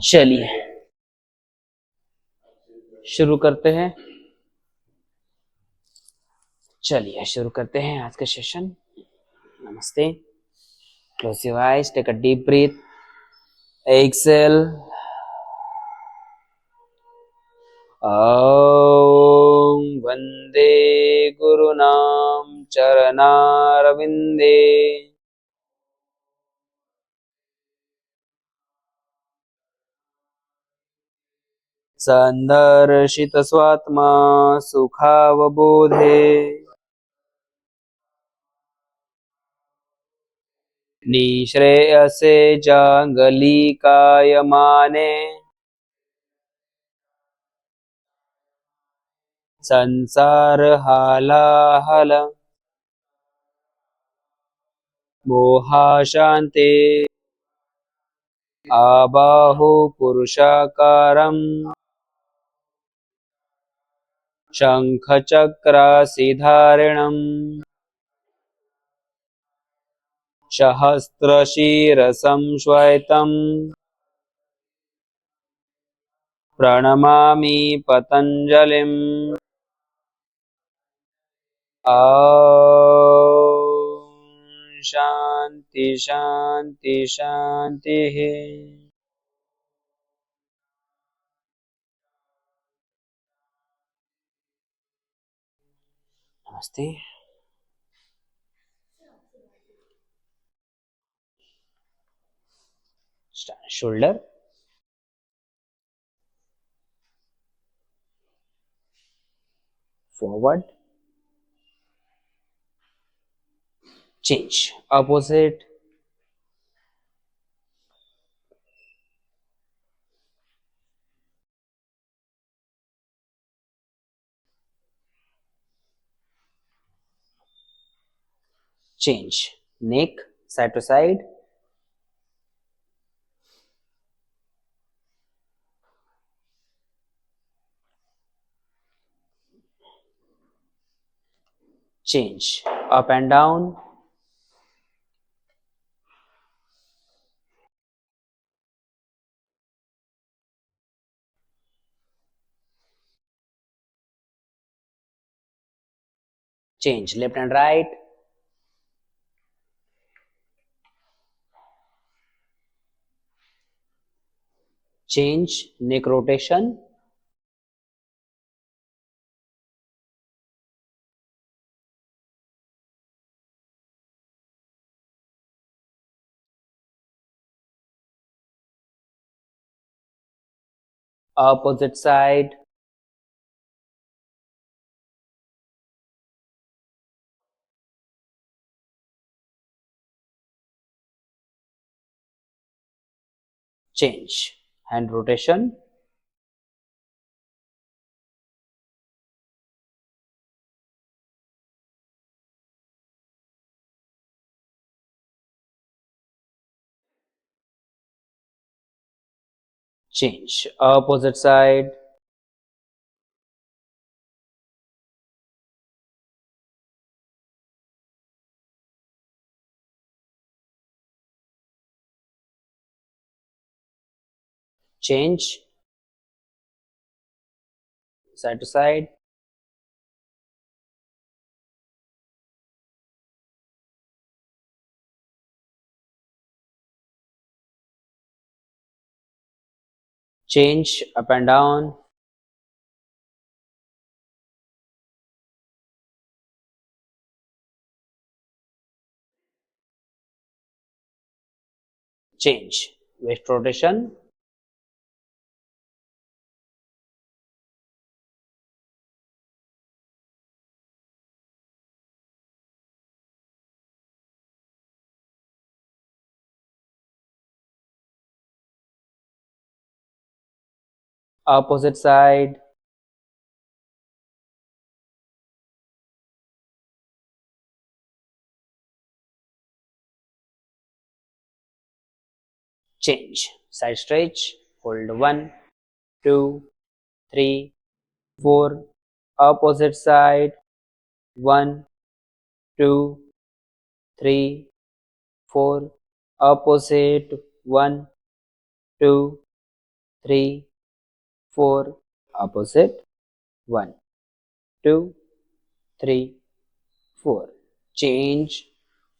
चलिए शुरू करते हैं। आज का सेशन। नमस्ते। Close your eyes, take a deep breath, exhale. ओम वंदे गुरुनाम चरणारविंदे संदर्शित स्वात्मा सुखावबोधे निःश्रेयसे जांगलिकायमाने संसार हालाहल मोहाशान्ते आबाहो पुरुषाकारं शङ्खचक्रासिधारिणम् सहस्रशीर्षं श्वेतं प्रणमामि पतञ्जलिम्। ॐ शान्ति शान्ति शान्तिः। नमस्ते। Shoulder, forward, change, opposite, change, neck side to side, change, up and down, change, left and right, change, neck rotation, opposite side, change, hand rotation, change, opposite side, change, side to side, change, up and down, change, waist rotation, opposite side, change, side stretch, hold 1, 2, 3, 4, opposite side, 1, 2, 3, 4, opposite, 1, 2, 3, 4, opposite, 1, 2, 3, 4. Change,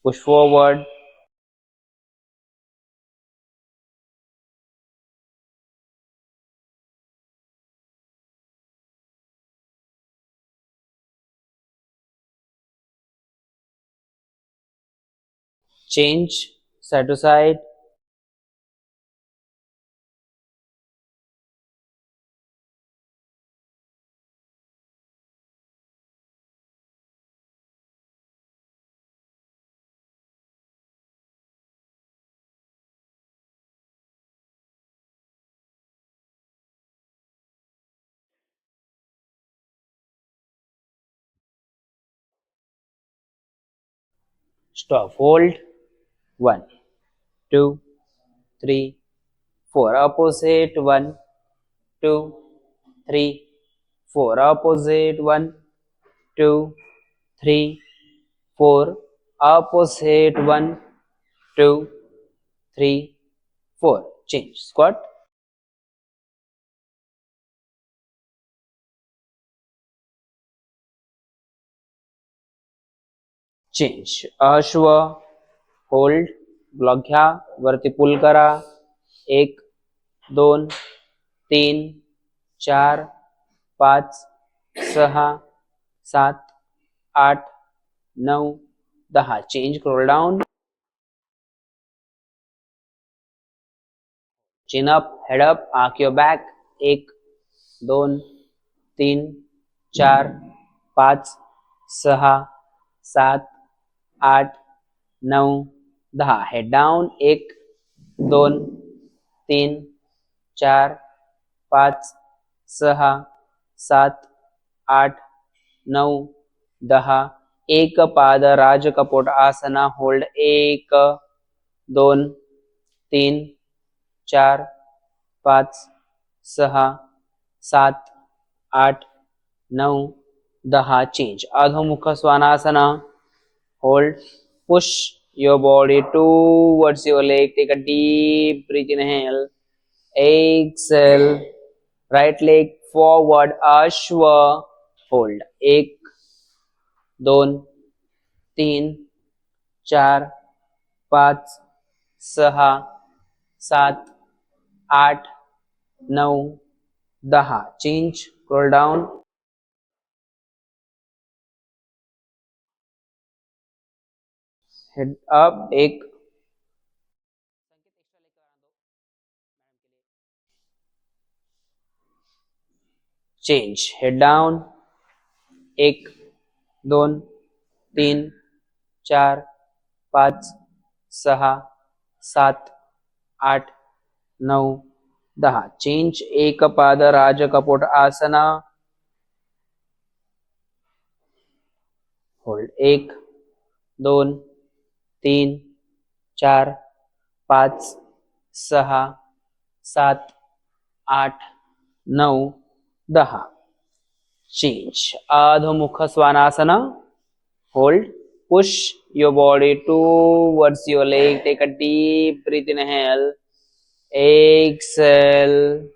push forward, change, side to side, stop, hold, 1, 2, 3, 4, opposite, 1, 2, 3, 4, opposite, 1, 2, 3, 4, opposite, 1, 2, 3, 4. Change, squat, change, अश्व, hold, block घ्या, वरती पुल करा, 1, 2, 3, 4, 5, 6, 7, 8, 9, 10. Change, scroll down, chin up, head up, arc your back, 1, 2, 3, 4, 5, 6, 7, 8, 9, 10. Head down, 1, 2, 3, 4, 5, 6, 7, 8, 9, 10. एक पाद राज कपोट आसना, hold, 1, 2, 3, 4, 5, 6, 7, 8, 9, 10. Change, Adhomukha Svanasana, hold, push your body towards your leg, take a deep breath, inhale, exhale, right leg forward, ashwa, hold, 1, 2, 3, 4, 5, 6, 7, 8, 9, 10. Change, scroll down, head up, 1, change, head down, 1, 2, 3, 4, 5, 6, 7, 8, 9, 10. Change, एक पाद राज कपोट आसना, hold, 1, 2, 3, 4, 5, 6, 7, 8, 9, 10. Change, Adhomukha Svanasana, hold, push your body towards your leg, take a deep breath, inhale, exhale,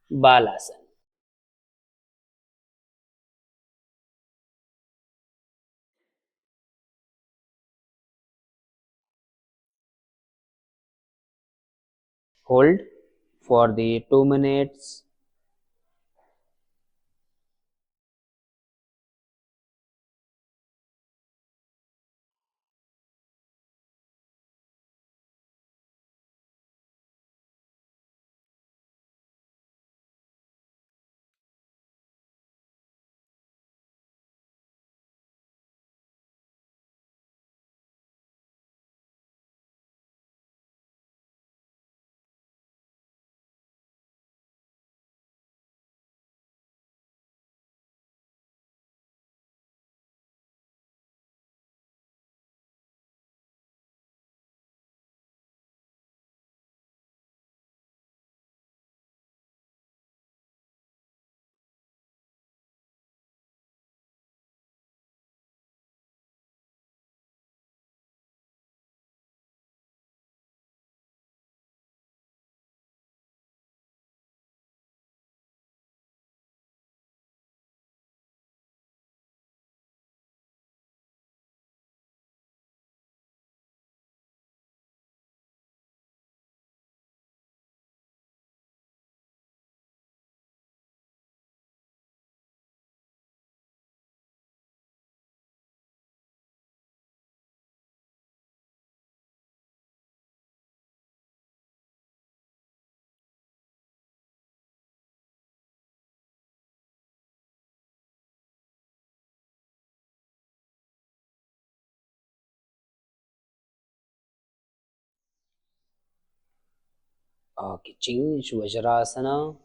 balasana. Hold for the 2 minutes. Okay, change Vajrasana.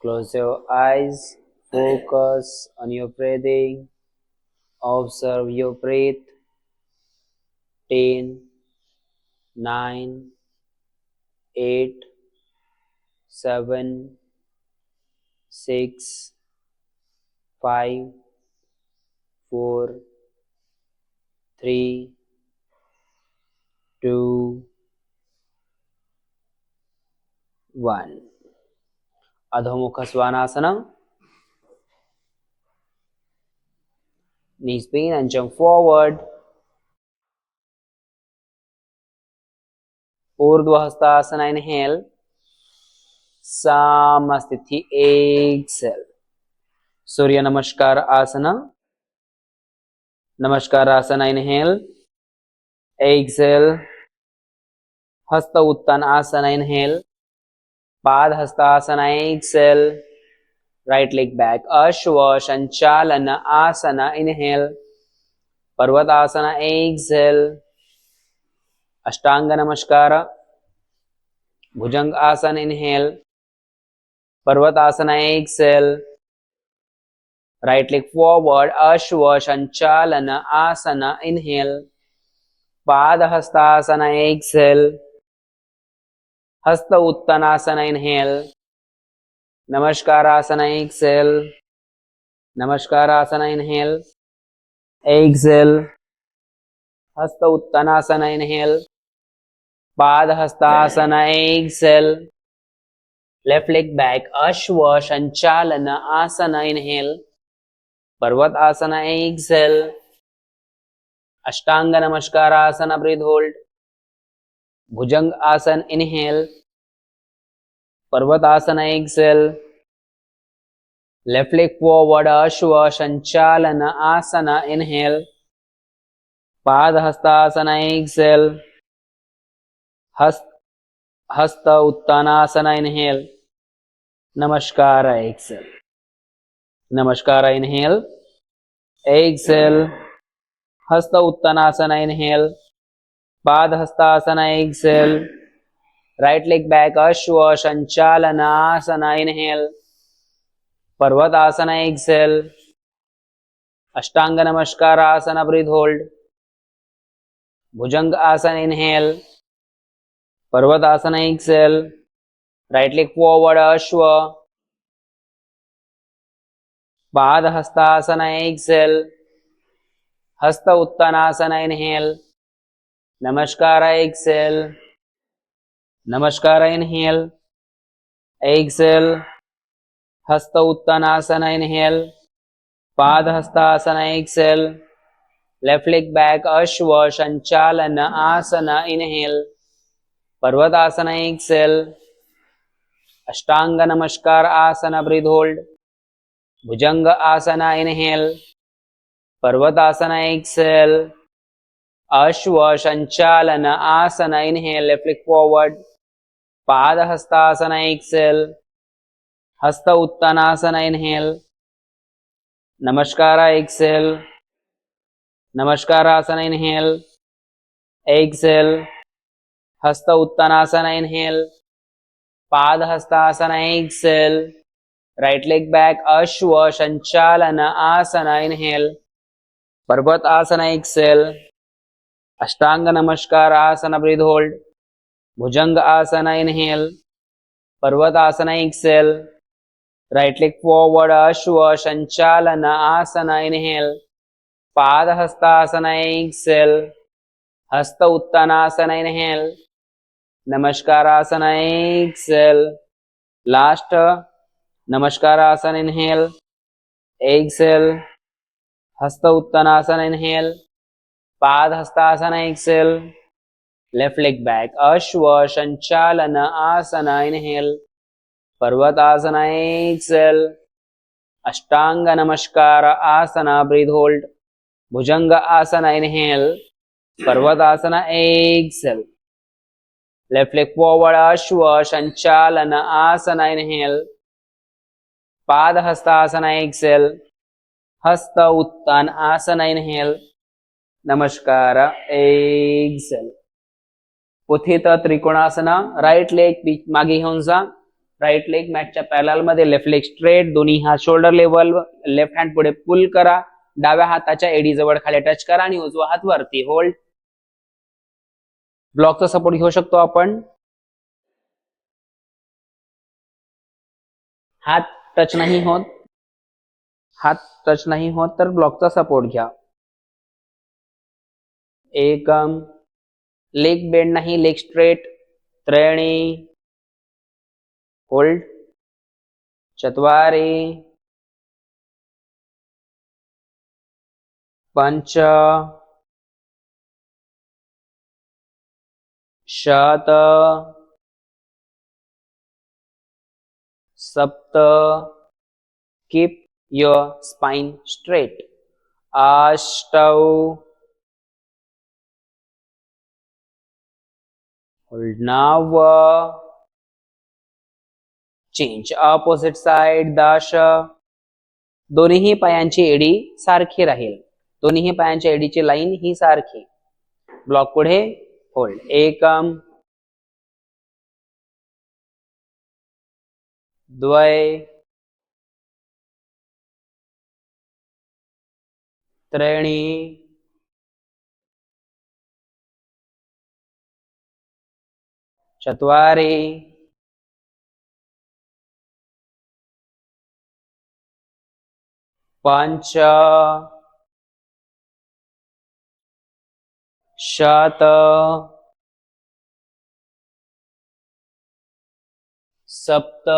Close your eyes. Focus on your breathing. Observe your breath. 10, 9, 8, 7, 6, 5, 4, 3, 2, 1. Adho Svanasana. Knees bend and jump forward. Urdhva Hastasana. Inhale. Samasthiti. Exhale. Surya Namaskar Asana. Namaskar Asana. Inhale. Exhale. Hasta Uttan Asana. Inhale. Pad Hastasana. Exhale. Right leg back. Ashwa Shanchalana Asana. Inhale. Parvatasana. Exhale. Ashtanga Namaskara. Bhujang Asana. Inhale. Parvatasana. Exhale. Right leg forward. Ashwa Shanchalana Asana. Inhale. Padahastasana. Exhale. Hasta Uttanasana. Inhale. Namaskarasana. Exhale. Namaskarasana. Inhale. Exhale. Hasta Uttanasana. Inhale. Padahastasana. Exhale. Left leg back. Ashwa Shanchalana Asana. Inhale. Parvatasana. Exhale. Ashtanga Namaskarasana. Breathe hold. Bhujang Asana. Inhale. Parvatasana. Exhale. Left leg forward. Ashwa Shanchalana Asana. Inhale. Padahastasana. Exhale. Hasta Uttanasana. Inhale. Namaskara. Exhale. Namaskara. Inhale. Exhale. Hasta Uttanasana. Inhale. Padahastasana. Exhale. Right leg back. Ashwa Shanchalana Asana. Inhale. Parvatasana. Exhale. Ashtanga Namaskara Asana. Breathe hold. Bhujanga Asana. Inhale. Parvatasana. Exhale. Right leg forward. Ashwa. Padahastasana. Exhale. Hasta Uttanasana. Inhale. Namaskara. Exhale. Namaskara. Inhale. Exhale. Hasta Uttanasana. Inhale. Padahastasana. Exhale. Left leg back. Ashwa Shanchalana Asana. Inhale. Parvatasana. Exhale. Ashtanga Namaskar Asana. Breathe hold. Bhujanga Asana. Inhale. Parvatasana. Exhale. Ashwa Shanchalana Asana. Inhale. Left leg forward. Padahastasana. Exhale. Hasta Uttanasana. Inhale. Namaskara. Exhale. Namaskarasana. Inhale. Exhale. Hasta Uttanasana. Inhale. Padahastasana. Exhale. Right leg back. Ashwa Shanchalana Asana. Inhale. Parvatasana. Exhale. Ashtanga Namaskar Asana. Breathe hold. Bhujanga Asana. Inhale. Parvatasana. Exhale. Right leg forward. Ashwa Shanchalana Asana. Inhale. Padahastasana. Exhale. Hasta Uttanasana. Inhale. Namaskarasana. Exhale. Last. Namaskarasana. Inhale. Exhale. Hasta Uttanasana. Inhale. Padhastasana. Exhale. Left leg back. Ashwa Shanchalana Asana. Inhale. Parvatasana. Exhale. Ashtanga Namaskara Asana. Breathe hold. Bhujanga Asana. Inhale. Parvatasana. Exhale. Left leg forward. Ashwa Shanchalana Asana. Inhale. Padhastasana. Exhale. Hasta Uttan Asana. Inhale. Namaskara. Exhale. उत्थित trikonasana, right leg मागे घेऊन जा, right leg मॅटच्या parallel मध्ये, left leg straight, दोन्ही हात shoulder level, left hand पुढे पुल करा, डाव्या हाताच्या एडी जवळ खाली टच करा आणि उजवा हात वरती होल्ड. ब्लॉकचा सपोर्ट घेऊ शकतो आपण. हात टच नाही होत, हात टच नाही होत तर ब्लॉकचा सपोर्ट घ्या. एकम, लेग बेंड नाही, लेग स्ट्रेट, त्रीणि, होल्ड, चत्वारि, पंच, शत, सप्त, कीप योर स्पाइन स्ट्रेट, अष्टौ, होल्ड, नव, चेंज ऑपोजिट साइड, 10, दोन्ही पायांची एडी सारखी राहील, दोन्ही पायांच्या एडीची लाईन ही सारखी, ब्लॉक पुढे होल्ड. एकम, द्वय, त्रीणि, चत्वारि, पंच, शत, सप्त,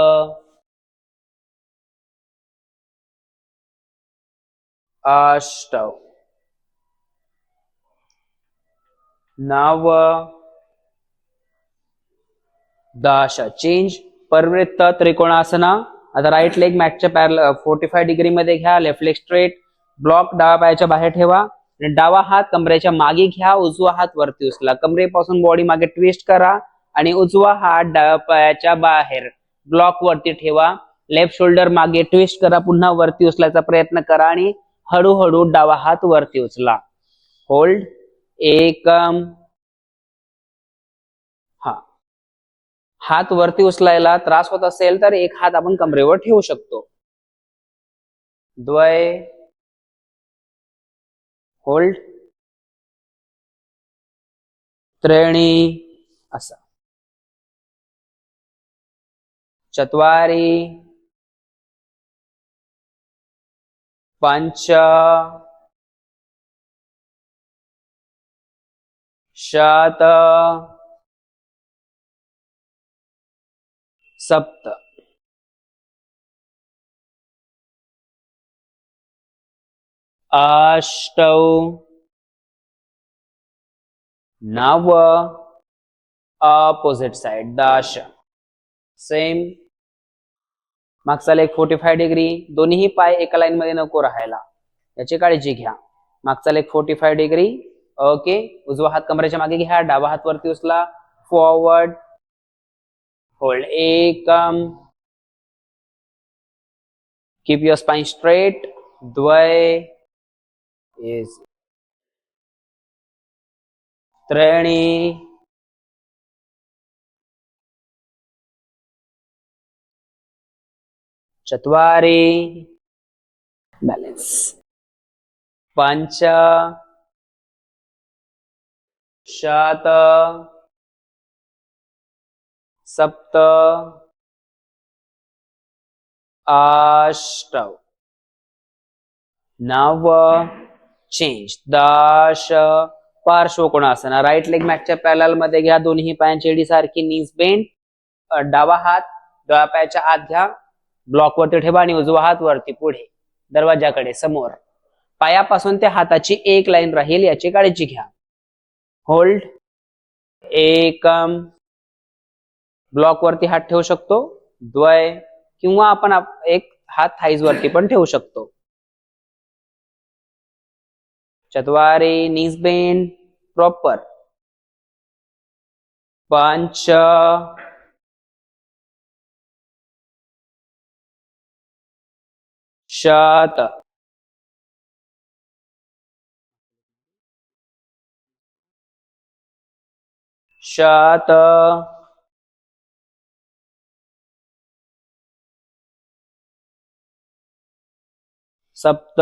अष्टौ, नव, 10. चेंज परिवृत्त त्रिकोणासन. आता राईट लेग मॅटच्या पॅरलल 45 डिग्री मध्ये घ्या, लेफ्ट लेग स्ट्रेट, ब्लॉक डाव्या पायाच्या बाहेर ठेवा आणि डावा हात कमरेच्या मागे घ्या, उजवा हात वरती उचला, कमरेपासून बॉडी मागे ट्विस्ट करा आणि उजवा हात डाव्या पायाच्या बाहेर ब्लॉक वरती ठेवा, लेफ्ट शोल्डर मागे ट्विस्ट करा, पुन्हा वरती उचलायचा प्रयत्न करा आणि हळूहळू डावा हात वरती उचला, होल्ड. एकम, हा, हात वरती उचलायला त्रास होत असेल तर एक हात आपण कमरेवर ठेवू शकतो. द्वय, होल्ड, त्रीणि, असा, चत्वारि, पंच, शत, सप्त, अष्टौ, नव, ऑपोजिट साइड, 10. सेम, मागचा लेग 45 डिग्री, दोन्ही पाय एका लाईन मध्ये नको राहायला, याची काळजी घ्या. मागचा लेग 45 डिग्री, ओके. उजवा हात कमरेच्या मागे घ्या, डावा हात वरती उचला, फॉरवर्ड, होल्ड. एकम, कीप योर स्पाइन स्ट्रेट, द्वय, इज, त्रीणि, चत्वारि, बैलेंस, पंच, शत, सप्त, अष्टौ, नव, चेंज, 10. पार्श्वकोणासन. राईट लेग मॅटच्या पॅरलल मध्ये घ्या, दोन्ही पायांची एडी सारखी, नीज बेंड, डावा हात डाव्या पायाच्या आत घ्या, ब्लॉक वरती ठेवा आणि उजवा हात वरती पुढे दरवाजाकडे समोर, पायापासून त्या हाताची एक लाईन राहील, याची काळजी घ्या, होल्ड. एकम, ब्लॉक वरती हात ठेवू शकतो, द्वय, किंवा आपण एक हात थाईज वरती पण ठेवू शकतो, चत्वारि, नीज बेंड प्रॉपर, पंच, शत, शत सप्त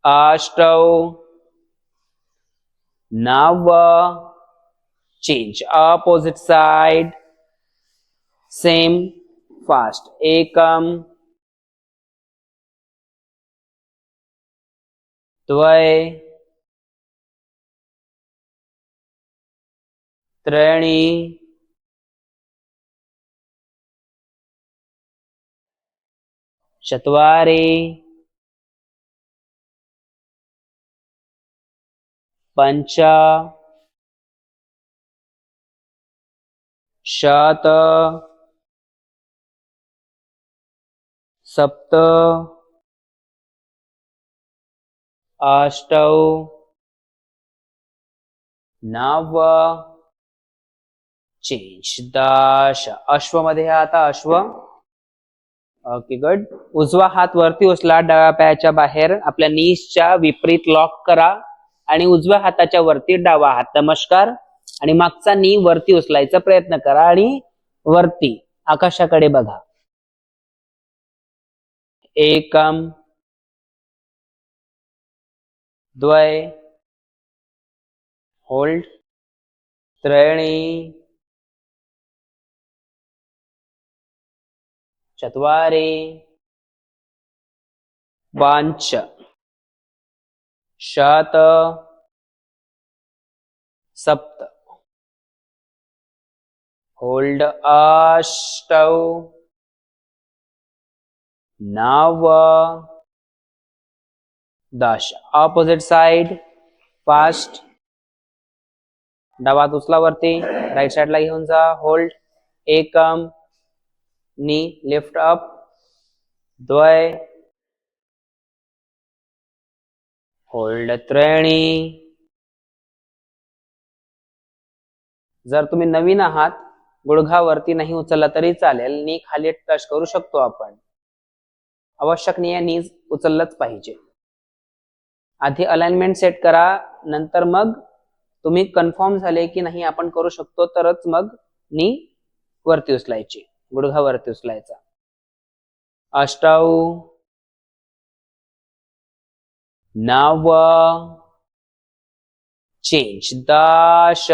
अष्टौ नव change opposite side same fast एकम द्वय त्रीणि चत्वारि पंच शत सप्त अष्टौ नव चेंज दश अश्वमध्ये आता अश्व ओके गुड उजवा हात वरती उचला डाव्या पायाच्या बाहेर आपल्या नीजच्या विपरीत लॉक करा आणि उजव्या हाताच्या वरती डावा हात नमस्कार आणि मागचा नी वरती उचलायचा प्रयत्न करा आणि वरती आकाशाकडे बघा एकम द्वय होल्ड त्रीणि चत्वारि पंच शत सप्त होल्ड अष्टौ नव दश ऑपोजिट साइड फास्ट डावा उचला वरती राइट साइडला घेऊन जा होल्ड एकम नी लिफ्ट अप द्वय होल्ड त्रीणि जर तुम्ही नवीन आहात गुडघावरती नाही उचलला तरी चालेल नी खाली टच करू शकतो आपण आवश्यक नाही नीज उचललंच पाहिजे आधी अलाइनमेंट सेट करा नंतर मग तुम्ही कन्फर्म झाले की नाही आपण करू शकतो तरच मग नी वरती उचलायची गुडघावरती उचलायचा अष्टौ नव चेंज दश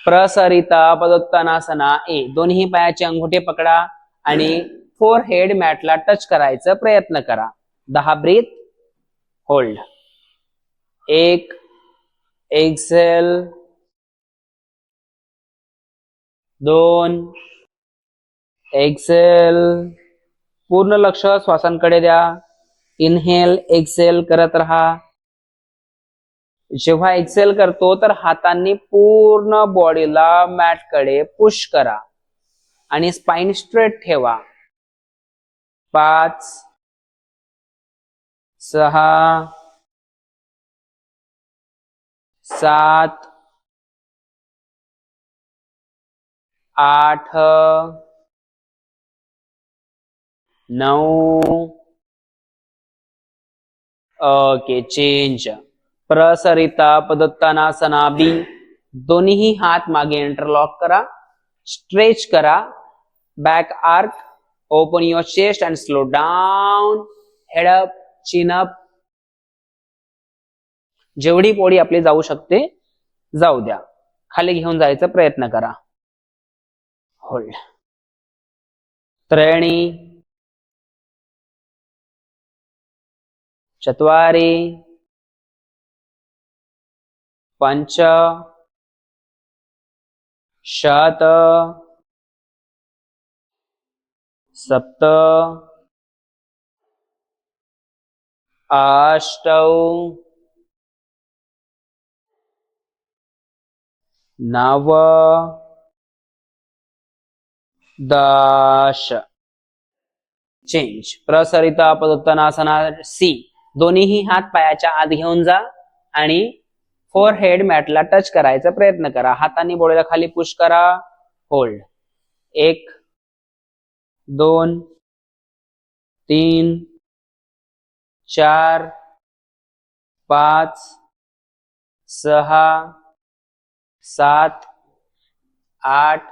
प्रसरिता पदोत्तानासना ए दोन्ही पायाचे अंगुठे पकडा आणि फोरहेड मॅटला टच करायचा प्रयत्न करा 10 ब्रीथ होल्ड एक एक्सेल 2 एक्सेल पूर्ण लक्ष श्वासांकडे द्या इनहेल एक्सेल करत रहा जेव्हा एक्सेल करतो तर हातांनी पूर्ण बॉडीला मॅट कडे पुश करा आणि स्पाइन स्ट्रेट ठेवा 5 6 7 8 9 ओके चेंज प्रसरिता पदोत्तानासना बी दोन्ही हात मागे इंटरलॉक करा स्ट्रेच करा back arc open your chest and slow down head up chin up जेवढी पोळी आपली जाऊ शकते जाऊ द्या खाली घेऊन जायचा प्रयत्न करा होल्ड त्रीणि चत्वारि पंच शत सप्त अष्टौ नव दश चेंज प्रसरिता पदोत्तानासना सी दोन्ही हात पायाच्या आत घेऊन जा आणि फोरहेड मॅटला टच करायचा प्रयत्न करा हातांनी बॉडीला खाली पुश करा होल्ड 1 2 3 4 5 6 7 8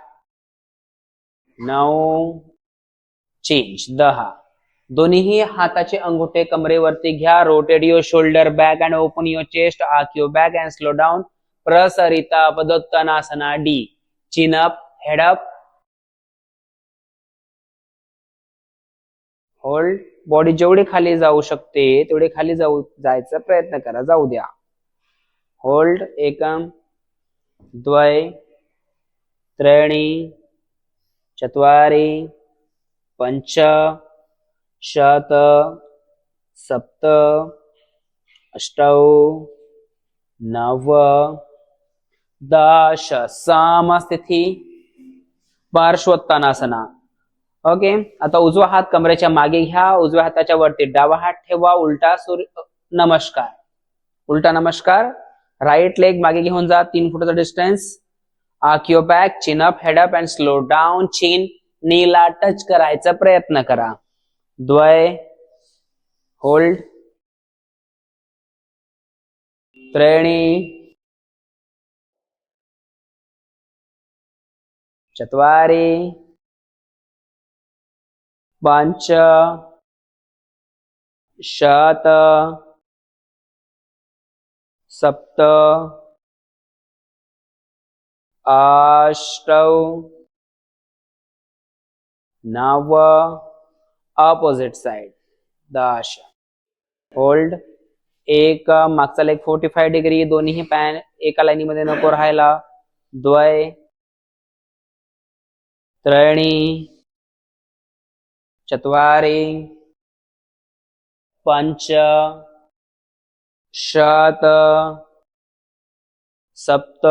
9 चेंज 10. दोन्ही हाताचे अंगुठे कमरेवरती घ्या. Rotate your shoulder back and open your chest. Arch your back and slow down. Prasarita Padottanasana D. Chin up, head up, hold. Body जेवढी खाली जाऊ शकते तेवढे खाली जायचा प्रयत्न करा, जाऊ द्या. होल्ड. एकम, द्वय, त्रीणि, चत्वारि, पंच, शत, सप्त, अष्टौ, नव, दश. समस्थिती, पार्श्वोत्तानासना. ओके. आता उजवा हात कमरेच्या मागे घ्या. उजव्या हाताच्या वरती डावा हात ठेवा. उलटा सूर्य नमस्कार. उलटा नमस्कार. राईट लेग मागे घेऊन जा 3 फुटाचा distance. Arch your back, chin up, head up and slow down. Chin नीला टच करायचा प्रयत्न करा. द्वय, होल्ड, त्रीणि, चत्वारि, पंच, शत, सप्त, अष्टौ, नव. Opposite side 10. होल्ड. एक मागचा लेग 45 डिग्री. दोन्ही पॅन एका लाईनीमध्ये नको राहायला. द्वय, त्रीणि, चत्वारि, पंच, शत, सप्त,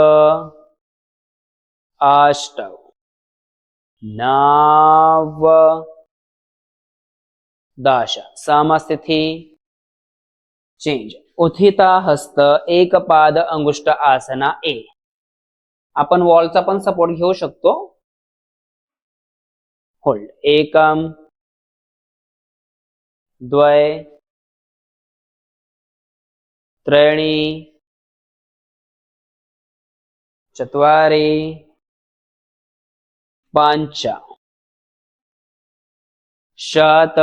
अष्ट, नव, 10. समस्थिती. चेंज. उत्थिता हस्त, एक पाद अंगुष्ठ आसना ए. आपण वॉलचा पण सपोर्ट घेऊ शकतो. होल्ड. एकम, द्वय, त्रीणि, चत्वारि, पंच, शत,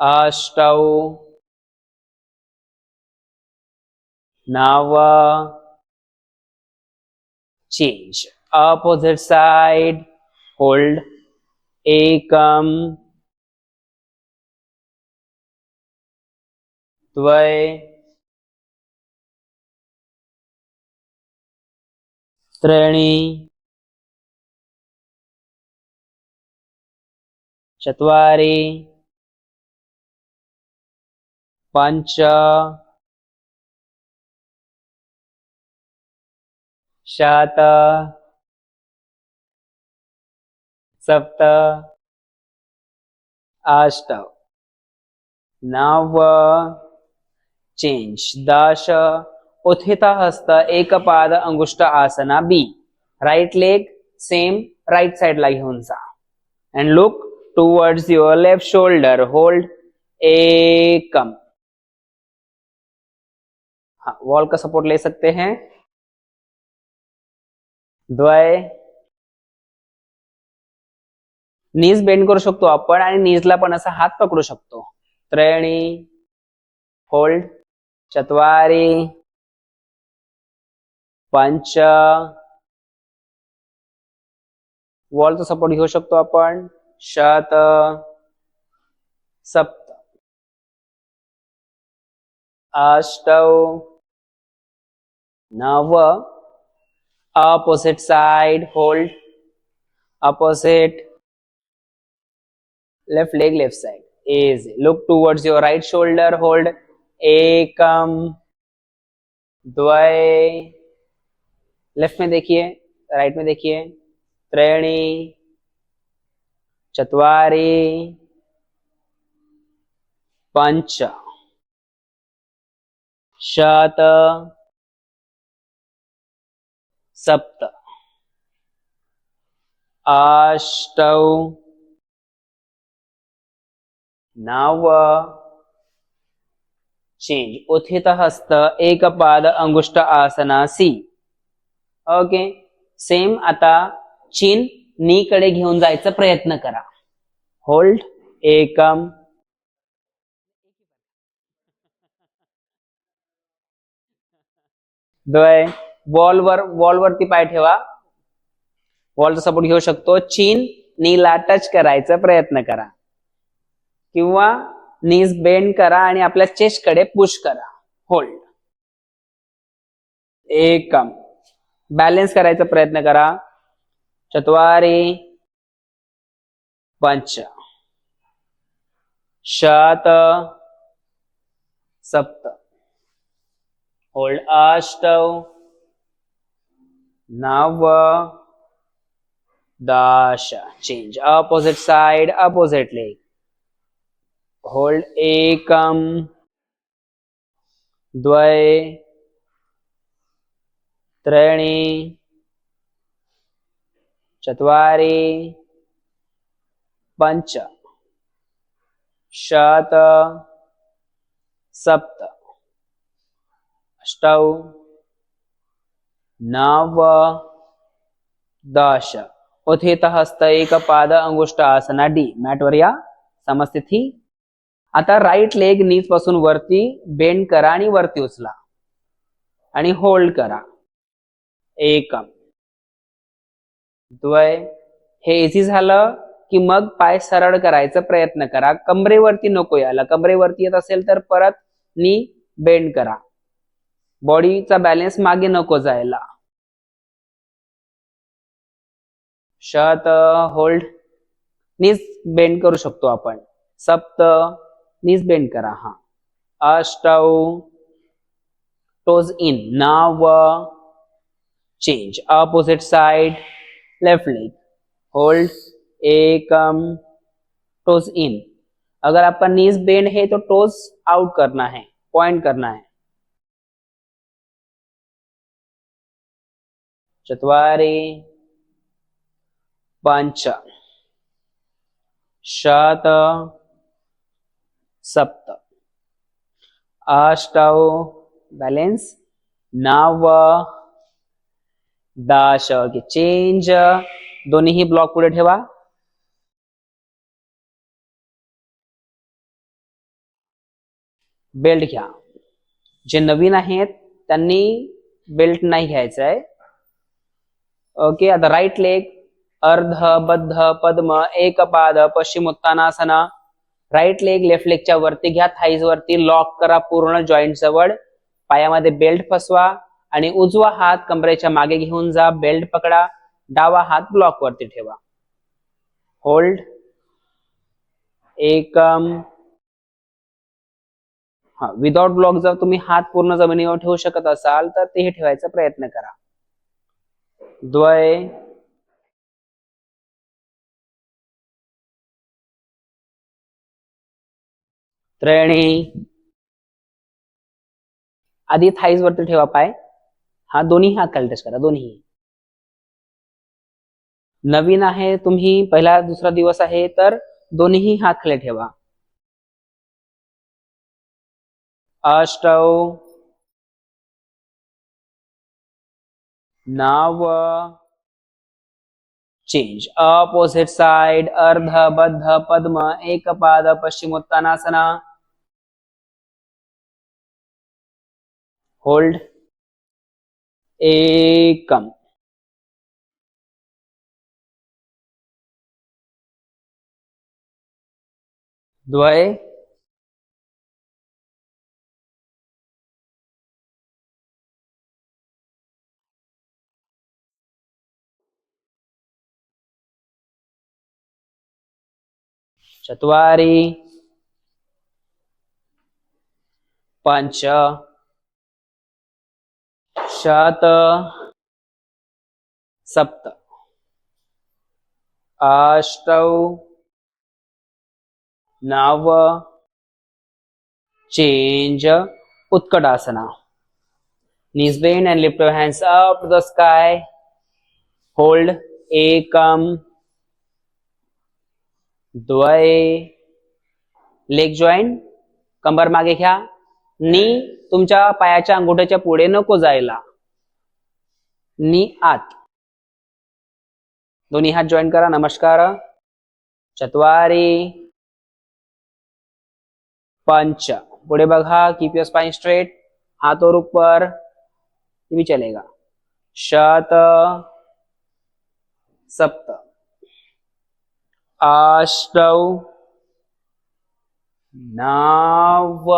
अष्टौ, नव. चेंज. Opposite side. होल्ड. एकम, द्वय, त्रीणि, चत्वारि, पंच, शत, सप्त, अष्ट, नव. Change. 10. उत्थिता Hasta, Eka Pada Angushtha Asana B. Right leg same right side ला घेऊन जा. And look towards your left shoulder. Hold. एकम. हाँ, वॉल का सपोर्ट ले सकते हैं. द्वय, नीज बेंड करू शकतो आपण आणि नीजला पण असा हात पकडू शकतो. त्रीणि, होल्ड, चत्वारि, पंच. वॉलचा सपोर्ट घेऊ शकतो आपण. शत, सप्त, अष्टौ, नव. Opposite side. Hold. Opposite. Left leg, left side. Easy. Look towards your right shoulder. Hold. एकम, द्वय. लेफ्ट में देखिए, राइट में देखिए. त्रीणि, चत्वारि, पंच, शत, सप्त अष्टौ नव चेंज उत्थित हस्त एक पाद अंगुष्ठ आसना सी. ओके सेम आता चिन नी कडे घेऊन जायचा प्रयत्न करा. होल्ड एकम द्वय वॉल वरती पाय ठेवा. वॉलचा सपोर्ट घेऊ शकतो. चिन नीला टच करायचा प्रयत्न करा किंवा नीज बेंड करा आणि आपल्या चेस्ट कडे पुश करा. होल्ड एकम बॅलन्स करायचा प्रयत्न करा. चत्वारी पंच शत सप्त होल्ड अष्टौ नव दश change opposite side opposite leg. Hold एकम द्वय त्रीणि चत्वारि पंच शत सप्त अष्टौ नव दश उत्थित हस्त एक पाद अंगुष्ठ आसना डी. मॅट वर या समस्थिती. आता राईट लेग नीज पासून वरती बेंड करा आणि वरती उचला आणि होल्ड करा. एकम द्वय. हे इझी झालं की मग पाय सरळ करायचा प्रयत्न करा. कमरेवरती नको यायला. कमरेवरती येत असेल तर परत नी बेंड करा. बॉडीचा बॅलन्स मागे नको जायला. शत होल्ड नीज बेंड करू शकतो आपण. सप्त नीज बेंड करा. हा अष्टौ टोज इन नव change opposite side left leg. Hold एकम टोज इन. अगर आपका नीज बेंड है तो टोज आउट करना है, पॉइंट करना है. चत्वारि पंच शत सप्त अष्टौ बैलेंस नव दश. चेंज दोन्ही ब्लॉक पुढे ठेवा. बेल्ट घ्या. जे नवीन आहेत त्यांनी बेल्ट नाही घ्यायचा आहे. ओके आता राईट लेग अर्ध बद्ध पद्म एक पाद पश्चिमोत्तानासना. राईट लेग लेफ्ट लेगच्या वरती घ्या. थाईज वरती लॉक करा पूर्ण जॉईंट जवळ. पायामध्ये बेल्ट फसवा आणि उजवा हात कमरेच्या मागे घेऊन जा. बेल्ट पकडा. डावा हात ब्लॉक वरती ठेवा. होल्ड एकम. हा विदाउट ब्लॉक जर तुम्ही हात पूर्ण जमिनीवर ठेवू शकत असाल तर तेही ठेवायचा प्रयत्न करा. द्वय त्रीणि. आधी थाईज वरती ठेवा पाय. हा दोन्ही हात खाली टच करा. दोन्ही. नवीन आहे तुम्ही पहिला दुसरा दिवस आहे तर दोन्ही हात खाली ठेवा. अष्टौ नव चेंज अपोजिट साइड अर्ध बद्ध पद्म एक पाद पश्चिमोत्तानासना. होल्ड एकम. द्वय चत्वारि पंच शत सप्त अष्टौ नव change उत्कटासना. knees bend and lift your hands up to the sky. Hold. Ekam, द्वय. लेग जॉईंट, कंबर मागे घ्या. नी तुमच्या पायाच्या अंगुठ्याच्या पुढे नको जायला. नी आत. दोन्ही हात जॉईन करा. नमस्कार. चत्वारी. पंच. पुढे बघा. Keep your spine straight. हाथ और ऊपर, ये भी चलेगा. शत. सप्त. अष्टौ. नव.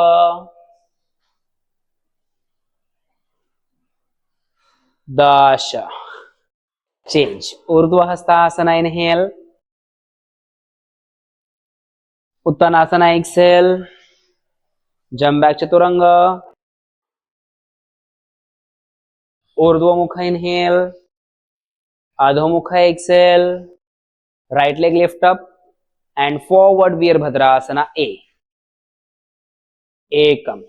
दश. Change. Urdhva Hastasana. Inhale. Uttanasana. Exhale. Jump back Chaturanga. Urdhvamukha inhale. Adhomukha exhale. Right leg lift up and forward Virabhadrasana. A. एकम,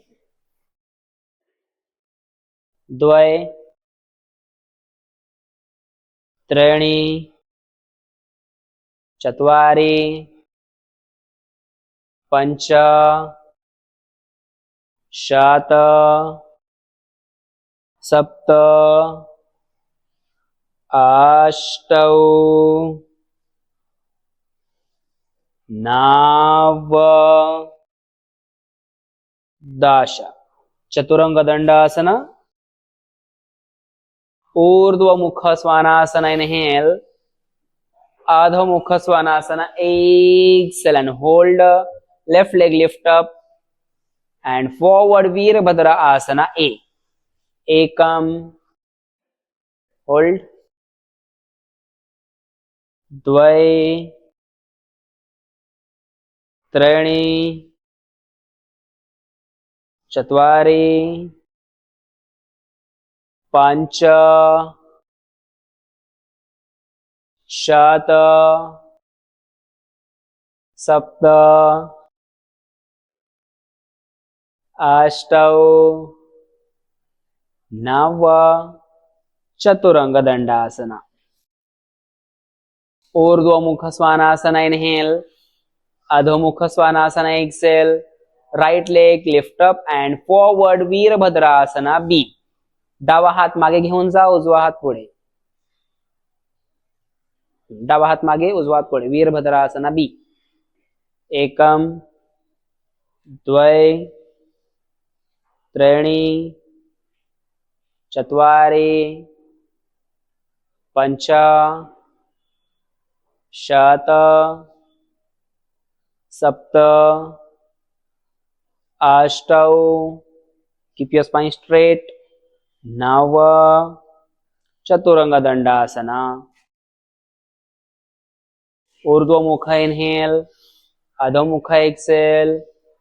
द्वय, त्रीणि, चत्वारि, पंच, शत, सप्त, अष्टौ, नव, दश. Chaturanga Dandasana. Urdhvamukha Svanasana. Inhale. Adhomukha Svanasana. Exhale and hold. Left leg lift up and forward Virabhadra Asana. A. एकम, hold. द्वय, त्रीणि, चत्वारि, पंच, शत, सप्त, अष्टौ, नव. Chaturanga Dandasana. Urdhvamukha Svanasana. Inhale. Adhomukha Svanasana. Exhale. Right leg lift up and forward Virabhadrasana. B. डावा हात मागे घेऊन जा. उजवा हात पुढे. डावा हात मागे, उजवा हात पुढे. वीरभद्रासना. B. एकम, द्वय, त्रीणि, चत्वारि, पंच, शत, सप्त, अष्टौ. Keep your spine straight. नव. Chaturanga Dandasana. Urdhvamukha inhale. Adhomukha exhale.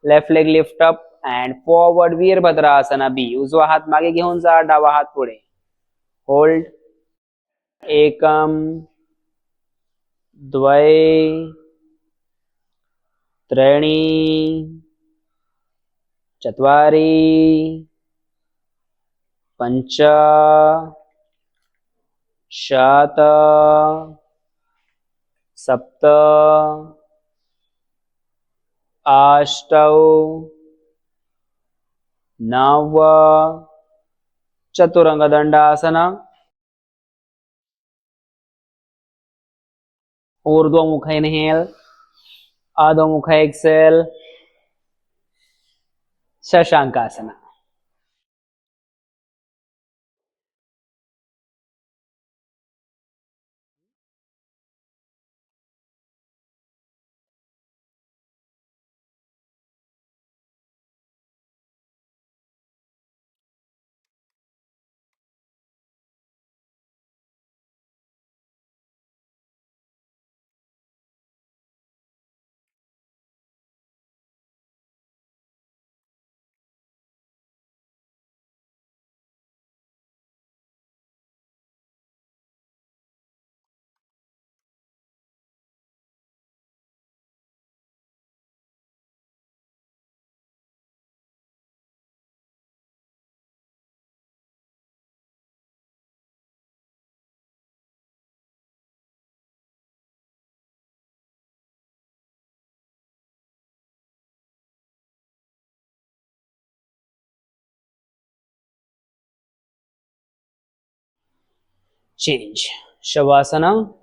Left leg lift up and forward Virabhadrasana. B. उजवा हात मागे घेऊन जा. डावा हात पुढे. होल्ड. एकम, द्वय, त्रीणि, चत्वारि, पंच, शत, सप्त, अष्टौ, नव. Chaturanga Dandasana. Urdhvamukha inhale. Adhomukha exhale. Shashankasana. change. Shavasana.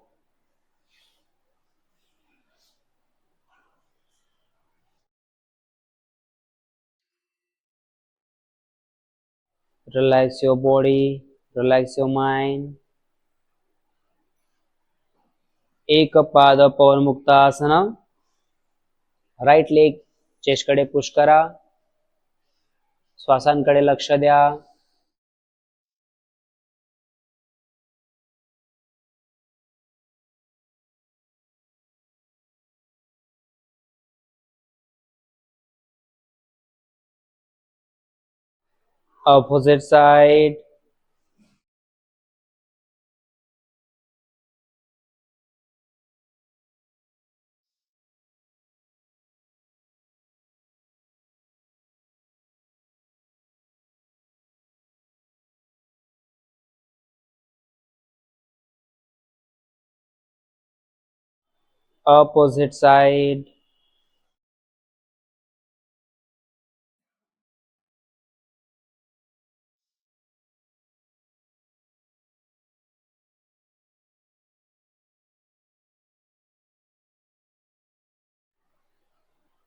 Relax your body, relax your mind. Ekapada Pawan Muktasana. Right leg chest कडे पुश करा. श्वासांकडे लक्ष द्या. Opposite side. Opposite side.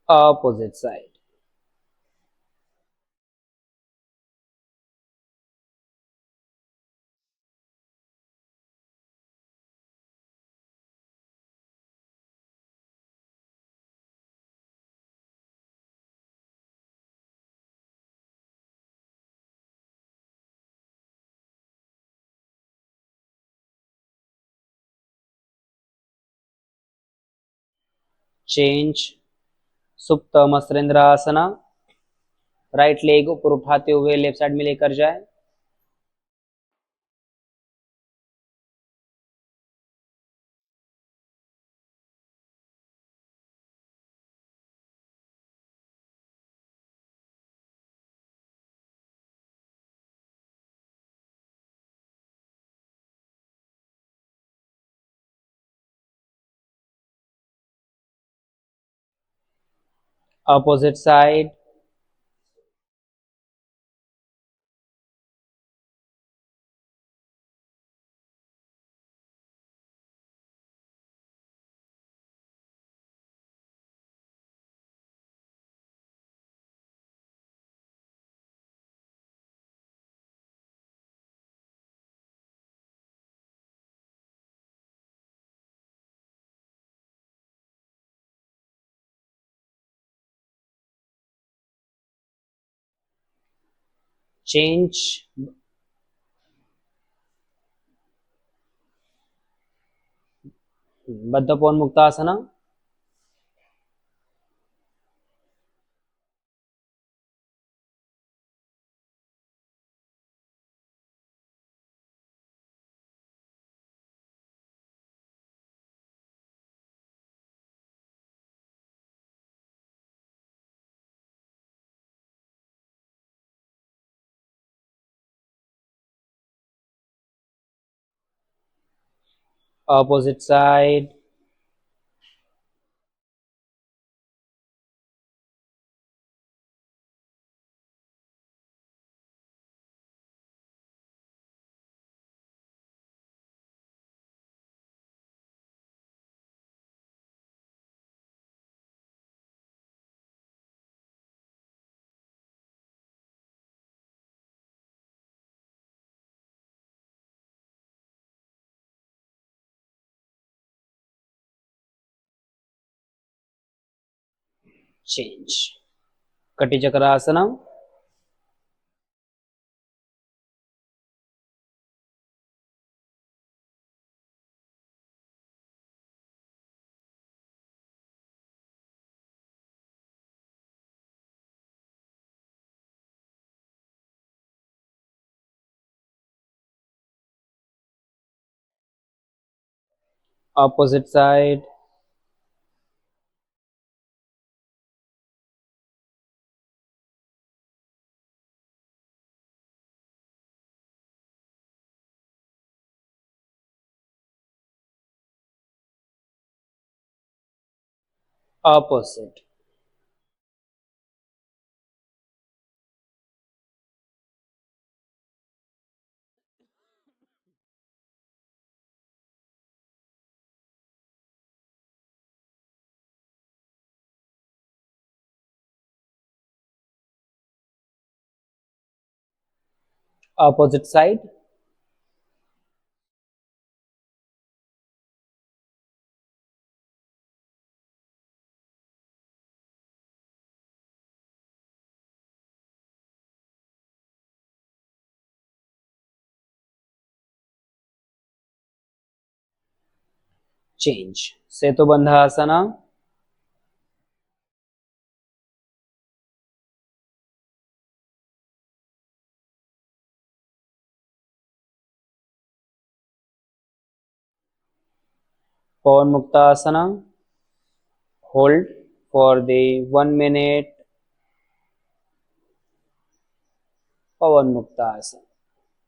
Opposite side. Change. सुप्त मत्स्येंद्रासना. राइट लेग ऊपर उठाते हुए लेफ्ट साइड में लेकर जाए. Opposite side. चेंज. बद्ध पवन मुक्तासना. Opposite side. Change. कटी Chakrasana. Opposite side. Opposite. opposite side. Change. Setubandhasana. Pawan Muktasana. Hold for the 1 minute. Pawan Muktasana.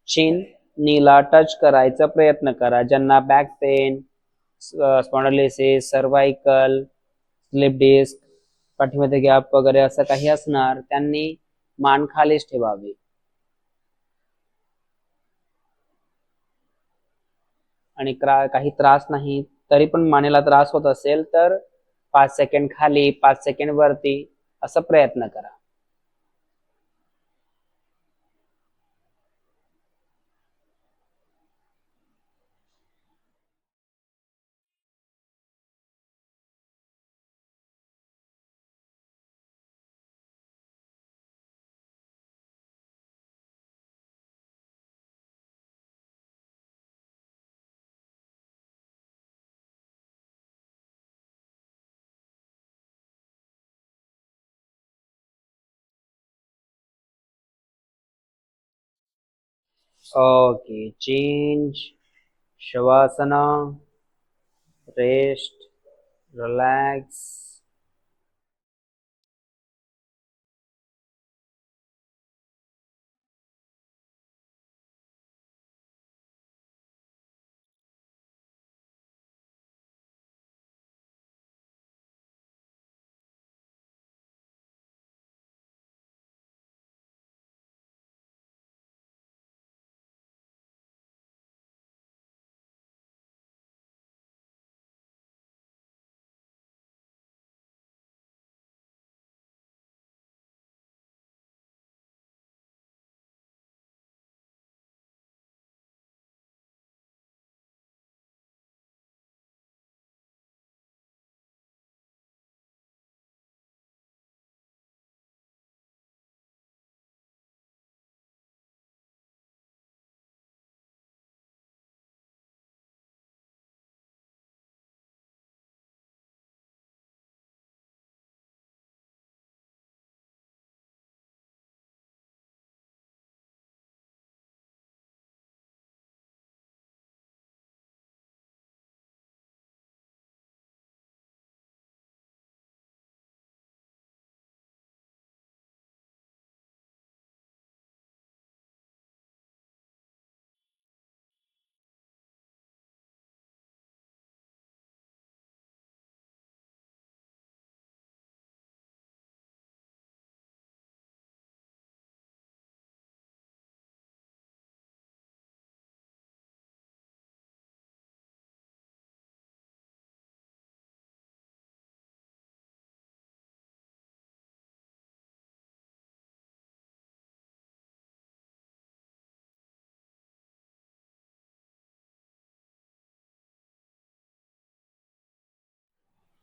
Chin नीला टच करायचा प्रयत्न करा. ज्यांना back pain, spondylosis, cervical, slip disc, पाठीमध्ये गॅप वगैरे असं काही असणार त्यांनी मान खालीच ठेवावी. आणि काही त्रास नाही तरी पण मानेला त्रास होत असेल तर 5 सेकंड खाली 5 सेकंड वरती असा प्रयत्न करा. Okay, change, Shavasana, rest, relax.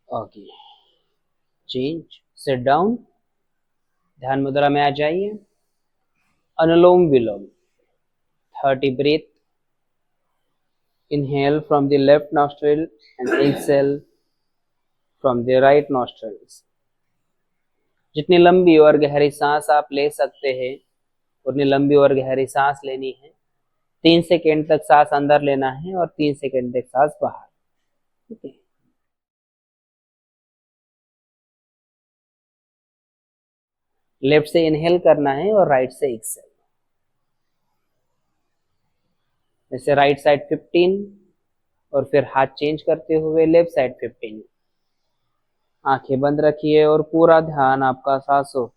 Okay, change, sit down. ध्यान मुद्रा में आ जाइए. अनुलोम विलोम. 30 breath. Inhale from the left nostril and exhale from the right nostrils. जितनी लंबी और गहरी सांस आप ले सकते हैं उतनी लंबी और गहरी सांस लेनी है. 3 सेकेंड तक सांस अंदर लेना है और 3 सेकेंड तक सांस बाहर. ठीक है. लेफ्ट से इनहेल करना है और राइट से एक्सेल. जैसे राइट साइड 15 और फिर हाथ चेंज करते हुए लेफ्ट साइड 15. आंखें बंद रखिए और पूरा ध्यान आपका सांसों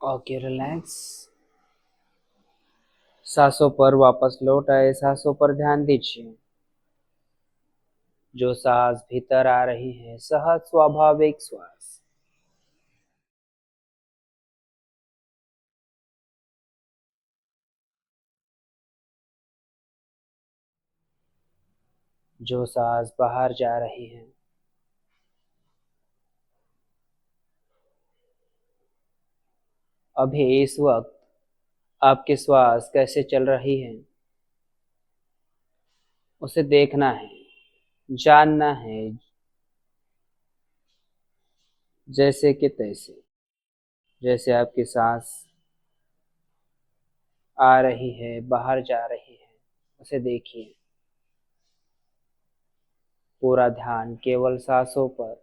ओके, रिलैक्स। सांसों पर वापस लौट आए, सांसों पर ध्यान दीजिए। जो सांस भीतर आ रही है, सहज स्वाभाविक श्वास। जो सांस बाहर जा रही है, अभी इस वक्त आपकी श्वास कैसे चल रही है उसे देखना है, जानना है, जैसे कि तैसे। जैसे आपकी सांस आ रही है, बाहर जा रही है, उसे देखिए। पूरा ध्यान केवल सांसों पर।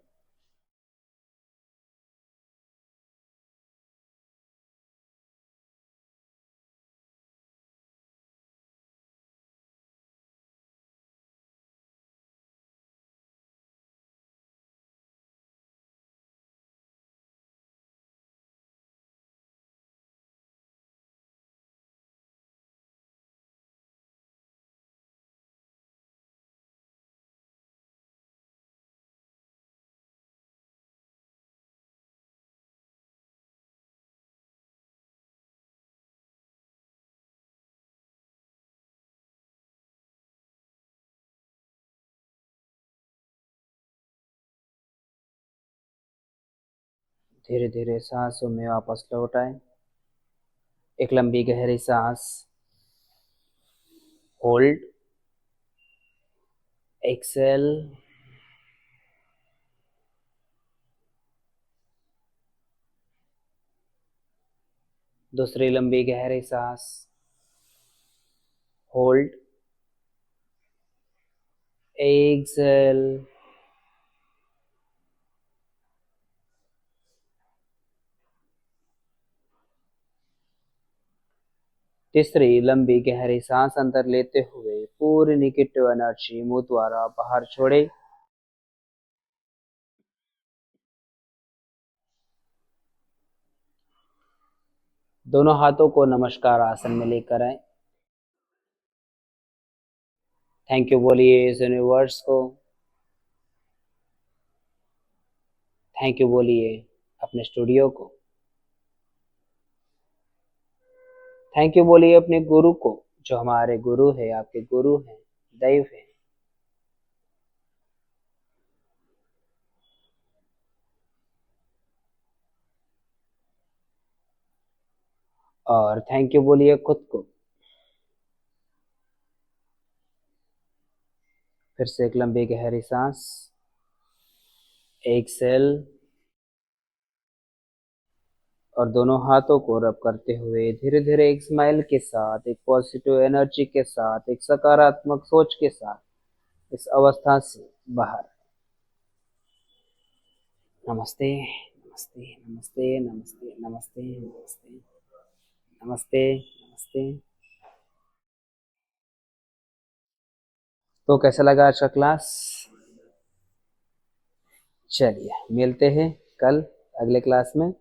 धीरे धीरे सांसों में वापस लौट आए। एक लंबी गहरी सांस, होल्ड, एक्सेल। दूसरी लंबी गहरी सांस, होल्ड, एक्सेल। तीसरी लंबी गहरी सांस अंदर लेते हुए पूरी निगेटिव एनर्जी मुंह द्वारा बाहर छोड़े। दोनों हाथों को नमस्कार आसन में लेकर आए। थैंक यू बोलिए इस यूनिवर्स को। थैंक यू बोलिए अपने स्टूडियो को। थैंक यू बोलिए अपने गुरु को, जो हमारे गुरु है, आपके गुरु हैं, दैव है। और थैंक यू बोलिए खुद को। फिर से एक लंबी गहरी सांस, एक्सेल। और दोनों हाथों को रब करते हुए धीरे धीरे एक स्माइल के साथ, एक पॉजिटिव एनर्जी के साथ, एक सकारात्मक सोच के साथ इस अवस्था से बाहर। नमस्ते, नमस्ते, नमस्ते, नमस्ते, नमस्ते, नमस्ते, नमस्ते, नमस्ते। तो कैसा लगा आज का क्लास? चलिए मिलते हैं कल अगले क्लास में।